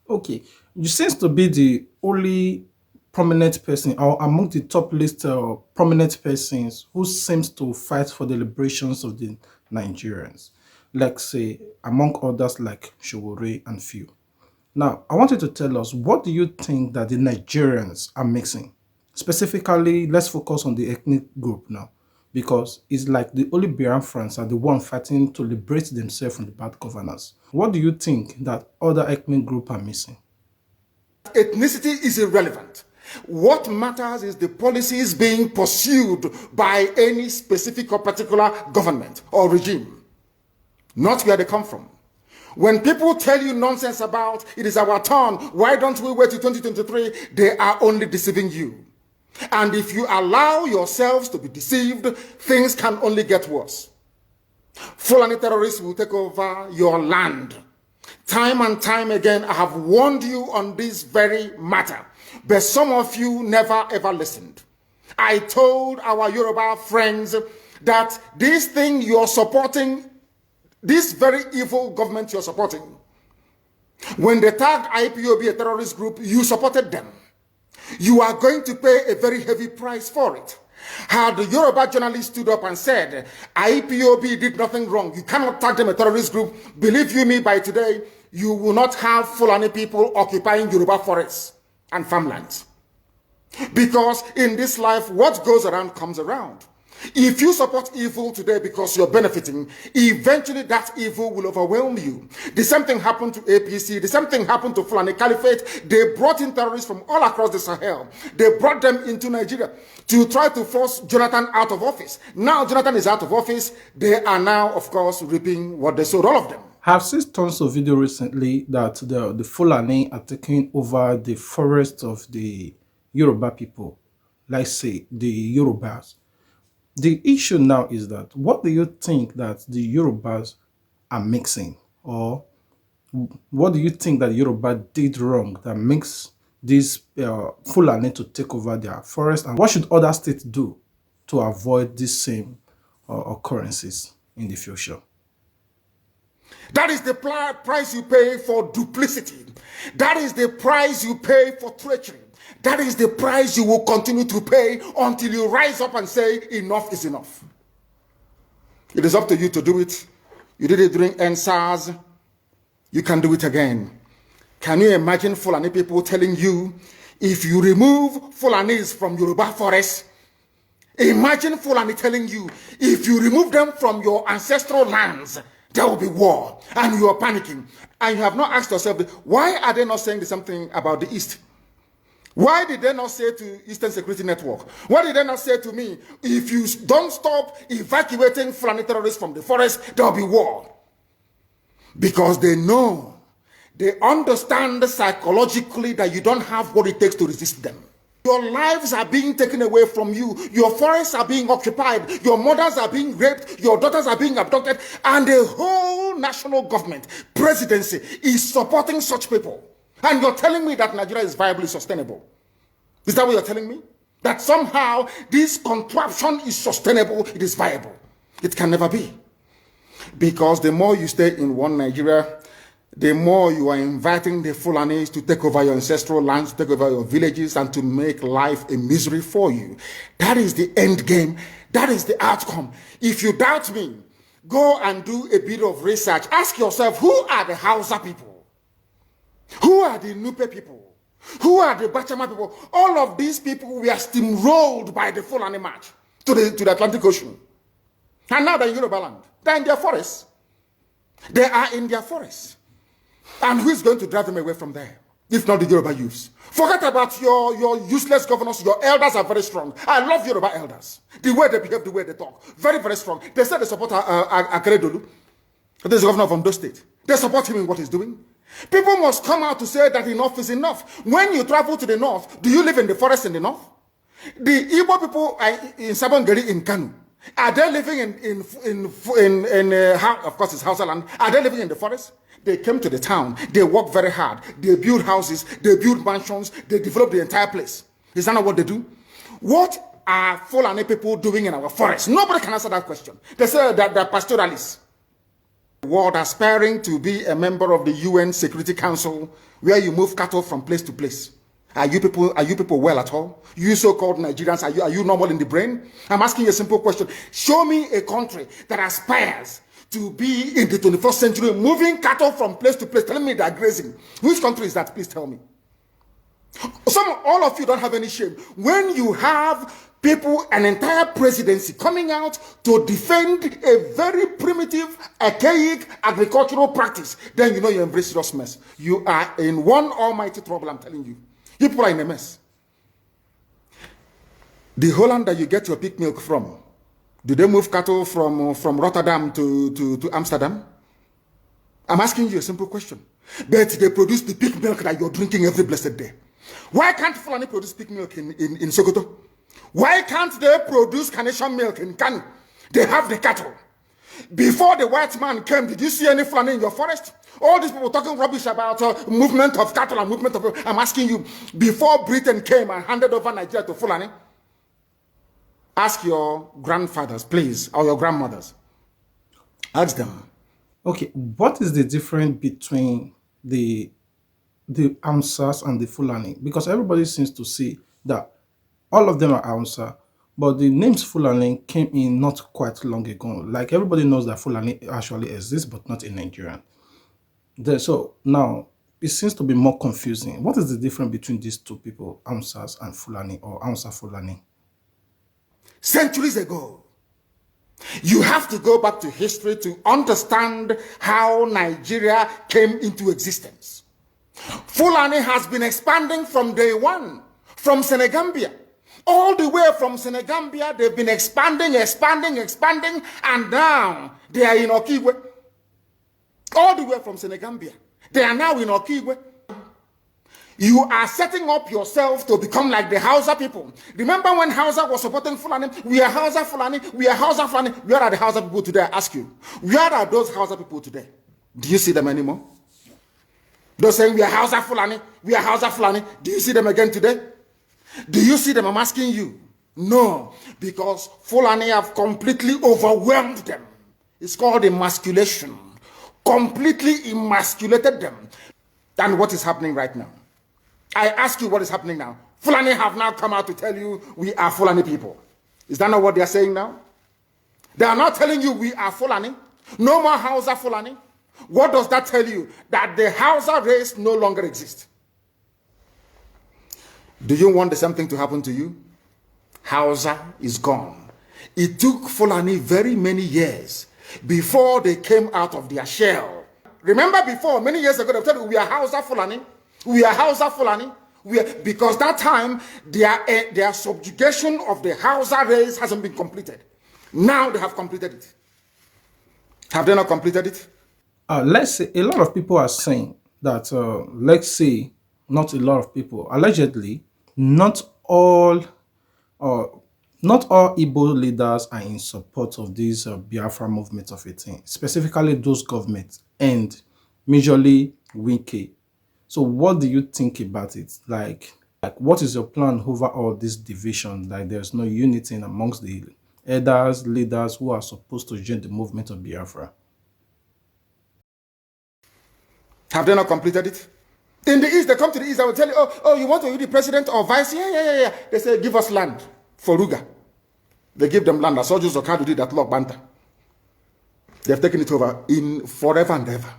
Okay, you seems to be the only prominent person or among the top list prominent persons who seems to fight for the liberations of the Nigerians, like say among others like Showore and few. Now, I want you to tell us what do you think that the Nigerians are mixing? Specifically, let's focus on the ethnic group now, because it's like the only Biafrans are the one fighting to liberate themselves from the bad governors. What do you think that other ethnic group are missing? Ethnicity is irrelevant. What matters is the policies being pursued by any specific or particular government or regime, not where they come from. When people tell you nonsense about it is our turn, why don't we wait till 2023? They are only deceiving you. And if you allow yourselves to be deceived, things can only get worse. Fulani terrorists will take over your land. Time and time again, I have warned you on this very matter, but some of you never ever listened. I told our Yoruba friends that this thing you're supporting, this very evil government you're supporting, when they tagged IPOB a terrorist group, you supported them. You are going to pay a very heavy price for it. Had the Yoruba journalist stood up and said, IPOB did nothing wrong, you cannot tag them a terrorist group, believe you me, by today, you will not have Fulani people occupying Yoruba forests and farmlands. Because in this life, what goes around comes around. If you support evil today because you're benefiting, eventually that evil will overwhelm you. The same thing happened to APC. The same thing happened to Fulani Caliphate. They brought in terrorists from all across the Sahel. They brought them into Nigeria to try to force Jonathan out of office. Now Jonathan is out of office. They are now, of course, reaping what they sowed, all of them. I've seen tons of video recently that the Fulani are taking over the forest of the Yoruba people, like say the Yorubas. The issue now is that what do you think that the Yorubas are mixing? Or what do you think that Yoruba did wrong that makes these Fulani to take over their forest? And what should other states do to avoid these same occurrences in the future? That is the price you pay for duplicity. That is the price you pay for treachery. That is the price you will continue to pay until you rise up and say, enough is enough. It is up to you to do it. You did it during NSAS. You can do it again. Can you imagine Fulani people telling you, if you remove Fulanis from Yoruba forests, imagine Fulani telling you, if you remove them from your ancestral lands, there will be war, and you are panicking. And you have not asked yourself, why are they not saying the same thing about the East? Why did they not say to Eastern Security Network? Why did they not say to me, if you don't stop evacuating Fulani terrorists from the forest, there will be war? Because they know, they understand psychologically that you don't have what it takes to resist them. Your lives are being taken away from you. Your forests are being occupied. Your mothers are being raped. Your daughters are being abducted. And the whole national government, presidency, is supporting such people. And you're telling me that Nigeria is viably sustainable. Is that what you're telling me? That somehow this contraption is sustainable, it is viable. It can never be. Because the more you stay in one Nigeria, the more you are inviting the Fulanis to take over your ancestral lands, to take over your villages, and to make life a misery for you. That is the end game. That is the outcome. If you doubt me, go and do a bit of research. Ask yourself, who are the Hausa people? Who are the Nupe people? Who are the Bachama people? All of these people were steamrolled by the Fulani march to the Atlantic Ocean. And now they're in Yoruba land. They're in their forests. They are in their forests. And who is going to drive them away from there? If not the Yoruba youths. Forget about your useless governors. Your elders are very strong. I love Yoruba elders. The way they behave, the way they talk. Very, very strong. They said they support Akeredolu. This is the governor of Ondo State. They support him in what he's doing. People must come out to say that enough is enough. When you travel to the north, do you live in the forest in the north? The Igbo people in Sabongeri in Kanu, are they living of course it's Hausa land, are they living in the forest? They came to the town, they work very hard, they build houses, they build mansions, they develop the entire place. Is that not what they do? What are Fulani people doing in our forest? Nobody can answer that question. They say that they're pastoralists. world aspiring to be a member of the UN Security Council, where you move cattle from place to place. Are you people well at all? You so-called Nigerians, are you normal in the brain? I'm asking you a simple question. Show me a country that aspires to be in the 21st century, moving cattle from place to place, telling me they're grazing. Which country is that? Please tell me. All of you don't have any shame. When you have people, an entire presidency coming out to defend a very primitive, archaic agricultural practice, then you know you embrace serious mess. You are in one almighty trouble, I'm telling you. You people are in a mess. The Holland that you get your pig milk from, do they move cattle from Rotterdam to Amsterdam? I'm asking you a simple question. But they produce the pig milk that you're drinking every blessed day. Why can't Fulani produce pig milk in Sokoto? Why can't they produce carnation milk in Kanu? They have the cattle. Before the white man came, did you see any Fulani in your forest? All these people talking rubbish about movement of cattle and movement of... I'm asking you, before Britain came and handed over Nigeria to Fulani, ask your grandfathers, please, or your grandmothers. Ask them. Okay, what is the difference between the Hausas and the Fulani? Because everybody seems to see that all of them are Hausa, but the names Fulani came in not quite long ago. Like everybody knows that Fulani actually exists, but not in Nigeria. So now it seems to be more confusing. What is the difference between these two people, Hausas and Fulani, or Hausa Fulani? Centuries ago, you have to go back to history to understand how Nigeria came into existence. Fulani has been expanding from day one, from Senegambia. All the way from Senegambia, they've been expanding, and now they are in Okigwe. All the way from Senegambia. They are now in Okigwe. You are setting up yourself to become like the Hausa people. Remember when Hausa was supporting Fulani? We are Hausa Fulani, we are Hausa Fulani. Where are the Hausa people today? I ask you. Where are those Hausa people today? Do you see them anymore? Those saying we are Hausa Fulani, we are Hausa Fulani. Do you see them again today? Do you see them? I'm asking you. No, because Fulani have completely overwhelmed them. It's called emasculation. Completely emasculated them. And what is happening right now? I ask you what is happening now. Fulani have now come out to tell you we are Fulani people. Is that not what they are saying now? They are not telling you we are Fulani. No more Hausa Fulani. What does that tell you? That the Hausa race no longer exists. Do you want the same thing to happen to you? Hausa is gone. It took Fulani very many years before they came out of their shell. Remember before, many years ago, they told you we are Hausa Fulani. We are Hausa Fulani. Because that time, their subjugation of the Hausa race hasn't been completed. Now they have completed it. Have they not completed it? Let's say a lot of people are saying that, let's say, not a lot of people, allegedly, not all Igbo leaders are in support of this Biafra movement of 18, specifically those governments, and majorly Wike. So what do you think about it? Like what is your plan over all this division? Like there's no unity amongst the elders, leaders who are supposed to join the movement of Biafra. Have they not completed it? In the East, they come to the East, I will tell you, oh, you want to be the president or vice? Yeah. They say, give us land for Ruga. They give them land. I saw Joseph Okado did that law, Banta. They have taken it over in forever and ever.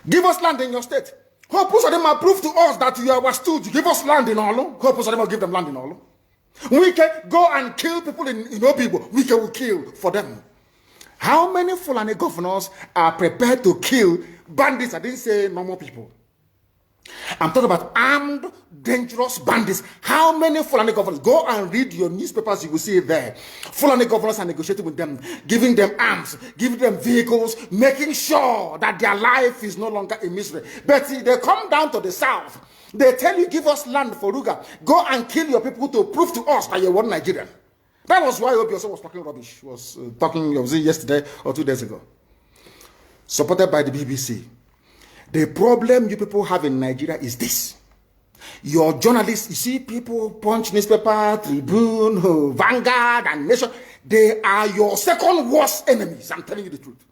Give us land in your state. Hope of them prove to us that you are our stooge. Give us land in Olo. Hope of them will give them land in Olo. We can go and kill people in Obibo. We can kill for them. How many Fulani governors are prepared to kill bandits? I didn't say normal people. I'm talking about armed, dangerous bandits. How many Fulani governors? Go and read your newspapers, you will see it there. Fulani governors are negotiating with them, giving them arms, giving them vehicles, making sure that their life is no longer a misery. But they come down to the south. They tell you, give us land for Ruga. Go and kill your people to prove to us that you're one Nigerian. That was why Obioso was talking rubbish. Was yesterday or 2 days ago. Supported by the BBC. The problem you people have in Nigeria is this. Your journalists, you see people punch newspaper, Tribune, Vanguard, and Nation. They are your second worst enemies. I'm telling you the truth.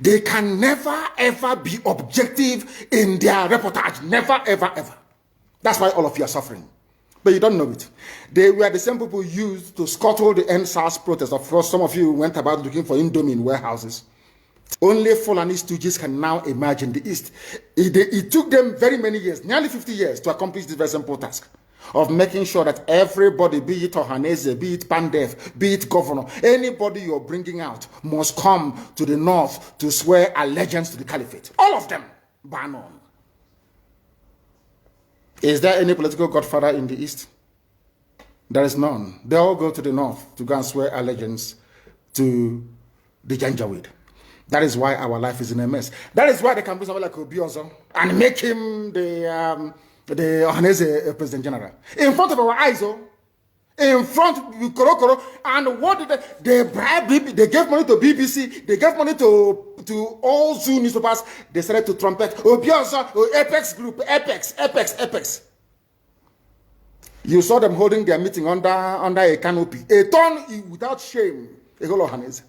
They can never ever be objective in their reportage. Never ever ever. That's why all of you are suffering. But you don't know it. They were the same people used to scuttle the NSAS protest. Of course, some of you went about looking for Indomie in warehouses. Only Fulani stooges can now imagine the East. It took them very many years, nearly 50 years, to accomplish this very simple task of making sure that everybody, be it Ohanese, be it Pandef, be it governor, anybody you're bringing out must come to the north to swear allegiance to the caliphate. All of them, bar none. Is there any political godfather in the East? There is none. They all go to the north to go and swear allegiance to the Janjaweed. That is why our life is in a mess. That is why they can bring somebody like Obiozo and make him the Ohanese President General. In front of our eyes, in front of Korokoro. And what did they bribe? They gave money to BBC. They gave money to all Zoo newspapers. They started to trumpet Obiozo, Apex Group, Apex. You saw them holding their meeting under a canopy. A ton without shame. A whole Ohanese.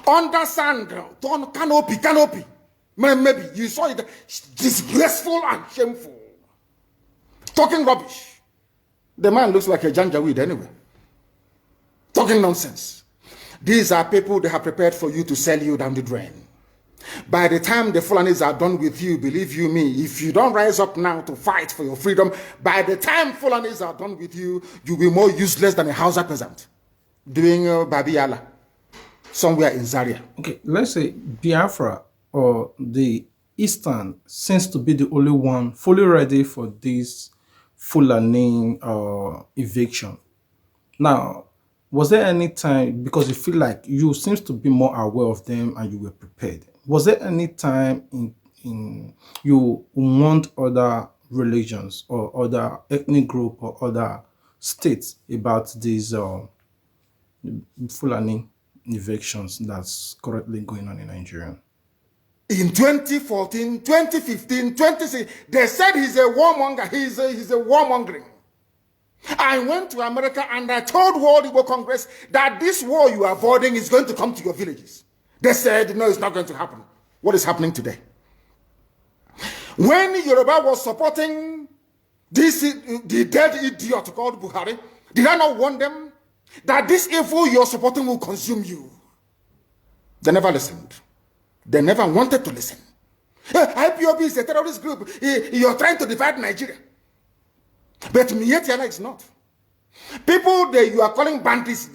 Under sand, ton canopy. Maybe you saw it disgraceful and shameful. Talking rubbish. The man looks like a Janjaweed anyway. Talking nonsense. These are people they have prepared for you to sell you down the drain. By the time the Fulanis are done with you, believe you me, if you don't rise up now to fight for your freedom, by the time Fulanis are done with you, you'll be more useless than a Hausa peasant doing Babiala somewhere in Zaria. Okay, let's say Biafra or the Eastern seems to be the only one fully ready for this Fulani eviction. Now, was there any time, because you feel like you seems to be more aware of them and you were prepared, was there any time in you want other religions or other ethnic group or other states about these Fulani evictions that's currently going on in Nigeria? In 2014, 2015, 2016, they said he's a warmonger. He's a warmongering. I went to America and I told World Igbo Congress that this war you are avoiding is going to come to your villages. They said, no, it's not going to happen. What is happening today? When Yoruba was supporting the dead idiot called Buhari, did I not warn them that this evil you're supporting will consume you? They never listened. They never wanted to listen. IPOB is a terrorist group. You're trying to divide Nigeria. But Mietiala is not. People that you are calling bandits,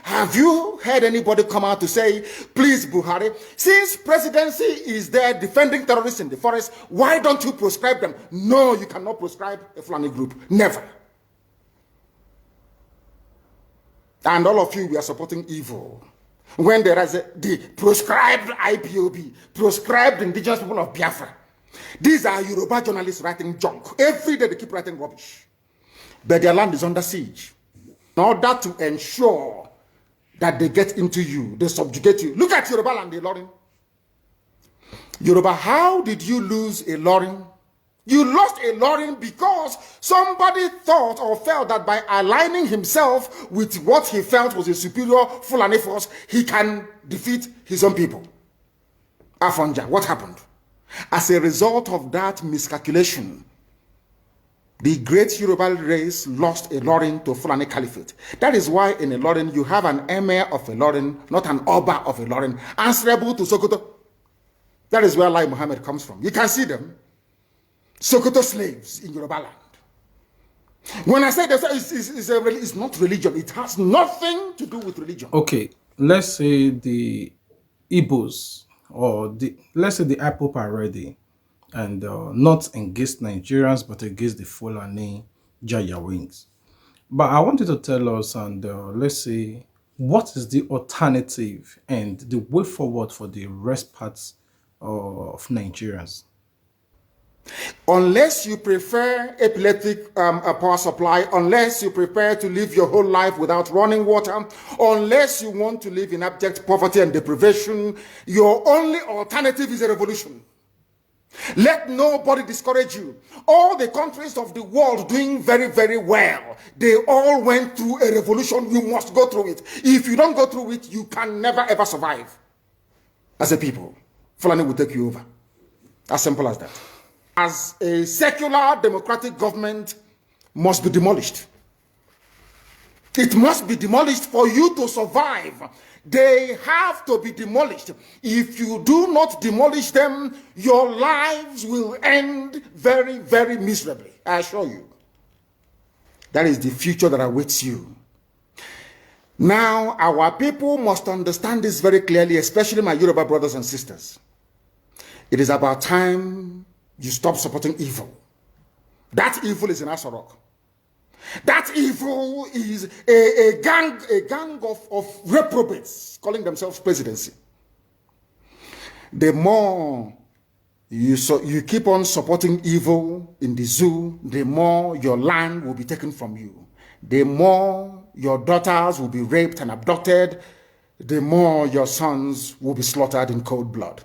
have you heard anybody come out to say, please, Buhari, since presidency is there defending terrorists in the forest, why don't you proscribe them? No, you cannot proscribe a Fulani group. Never. And all of you, we are supporting evil. When there is the proscribed IPOB, proscribed indigenous people of Biafra. These are Yoruba journalists writing junk. Every day they keep writing rubbish. But their land is under siege. In order to ensure that they get into you, they subjugate you. Look at Yoruba land, Ilorin. Yoruba, how did you lose Ilorin? You lost Ilorin because somebody thought or felt that by aligning himself with what he felt was a superior Fulani force, he can defeat his own people. Afonja, what happened? As a result of that miscalculation, the great Yoruba race lost Ilorin to Fulani Caliphate. That is why in Ilorin you have an emir of Ilorin, not an Oba of Ilorin, answerable to Sokoto. That is where Lai Muhammad comes from. You can see them. Sokoto slaves in Yoruba land. When I say that it's not religion, it has nothing to do with religion. Okay, let's say the Igbos or let's say the IPOP are ready and not against Nigerians but against the Fulani Jayawings. But I want you to tell us and let's say what is the alternative and the way forward for the rest parts of Nigerians? Unless you prefer epileptic power supply, unless you prepare to live your whole life without running water, unless you want to live in abject poverty and deprivation, your only alternative is a revolution. Let nobody discourage you. All the countries of the world doing very, very well, they all went through a revolution. You must go through it. If you don't go through it, you can never ever survive. As a people, Fulani will take you over. As simple as that. As a secular democratic government must be demolished. It must be demolished for you to survive. They have to be demolished. If you do not demolish them, your lives will end very, very miserably. I assure you. That is the future that awaits you. Now, our people must understand this very clearly, especially my Yoruba brothers and sisters. It is about time you stop supporting evil. That evil is in Asorok. That evil is a gang of reprobates calling themselves presidency. The more you keep on supporting evil in the zoo, the more your land will be taken from you. The more your daughters will be raped and abducted, the more your sons will be slaughtered in cold blood.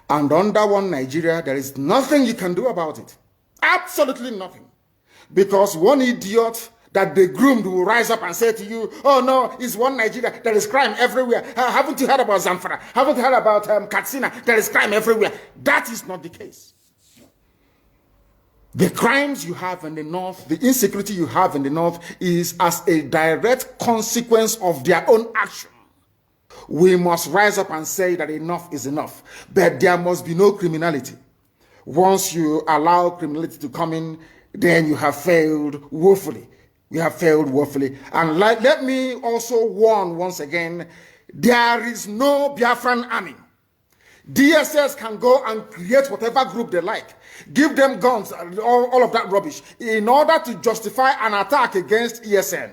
And under one Nigeria, there is nothing you can do about it. Absolutely nothing. Because one idiot that they groomed will rise up and say to you, oh no, it's one Nigeria, there is crime everywhere. Haven't you heard about Zamfara? Haven't you heard about Katsina? There is crime everywhere. That is not the case. The crimes you have in the north, the insecurity you have in the north is as a direct consequence of their own action. We must rise up and say that enough is enough. But there must be no criminality. Once you allow criminality to come in, then you have failed woefully. We have failed woefully. And let me also warn once again, there is no Biafran army. DSS can go and create whatever group they like. Give them guns, all of that rubbish, in order to justify an attack against ESN.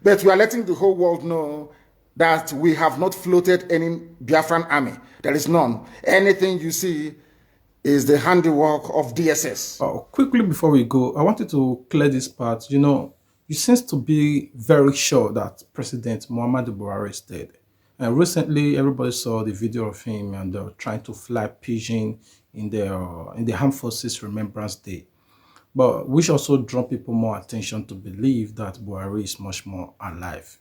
But we are letting the whole world know that we have not floated any Biafran army. There is none. Anything you see is the handiwork of DSS. Quickly before we go, I wanted to clear this part. You know, you seem to be very sure that President Muhammadu Buhari is dead. And recently, everybody saw the video of him and they were trying to fly pigeon in the Armed Forces Remembrance Day. But which also draw people more attention to believe that Buhari is much more alive.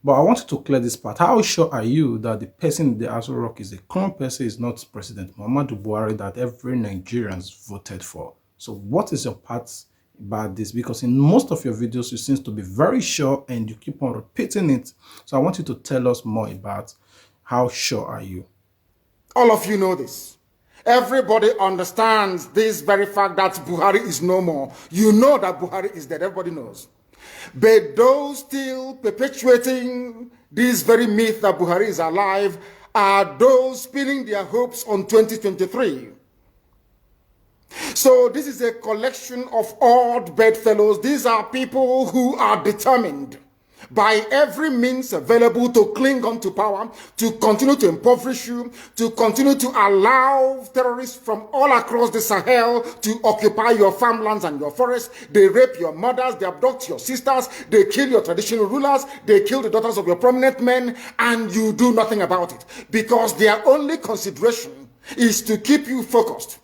But I wanted to clear this part. How sure are you that the person in the Aso Rock is a current person, is not President Muhammadu Buhari that every Nigerian voted for? So what is your part about this? Because in most of your videos, you seem to be very sure and you keep on repeating it. So I want you to tell us more about how sure are you? All of you know this. Everybody understands this very fact that Buhari is no more. You know that Buhari is dead. Everybody knows. But those still perpetuating this very myth that Buhari is alive are those pinning their hopes on 2023. So this is a collection of odd bedfellows. These are people who are determined by every means available to cling on to power, to continue to impoverish you, to continue to allow terrorists from all across the Sahel to occupy your farmlands and your forests. They rape your mothers, they abduct your sisters, they kill your traditional rulers, they kill the daughters of your prominent men, and you do nothing about it. Because their only consideration is to keep you focused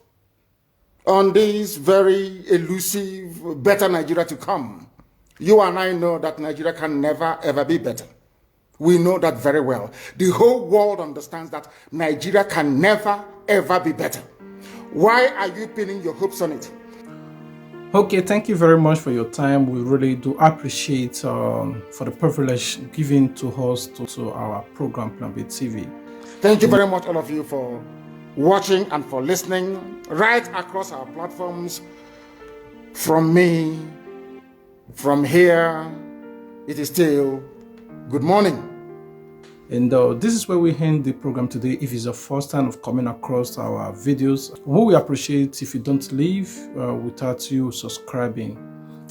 on this very elusive, better Nigeria to come. You and I know that Nigeria can never, ever be better. We know that very well. The whole world understands that Nigeria can never, ever be better. Why are you pinning your hopes on it? Okay, thank you very much for your time. We really do appreciate for the privilege given to us to our program Plan B TV. Thank you very much, all of you, for watching and for listening right across our platforms. From me, from here, it is still good morning. And this is where we end the program today. If it's your first time of coming across our videos, we will appreciate if you don't leave without you subscribing.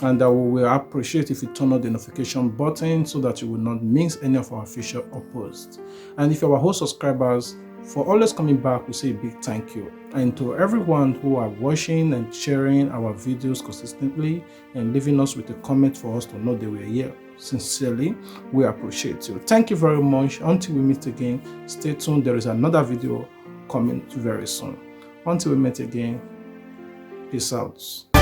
And we will appreciate if you turn on the notification button so that you will not miss any of our future posts. And if you're our whole subscribers, for always coming back, we say a big thank you. And to everyone who are watching and sharing our videos consistently and leaving us with a comment for us to know that we're here. Sincerely, we appreciate you. Thank you very much. Until we meet again, stay tuned. There is another video coming very soon. Until we meet again, peace out.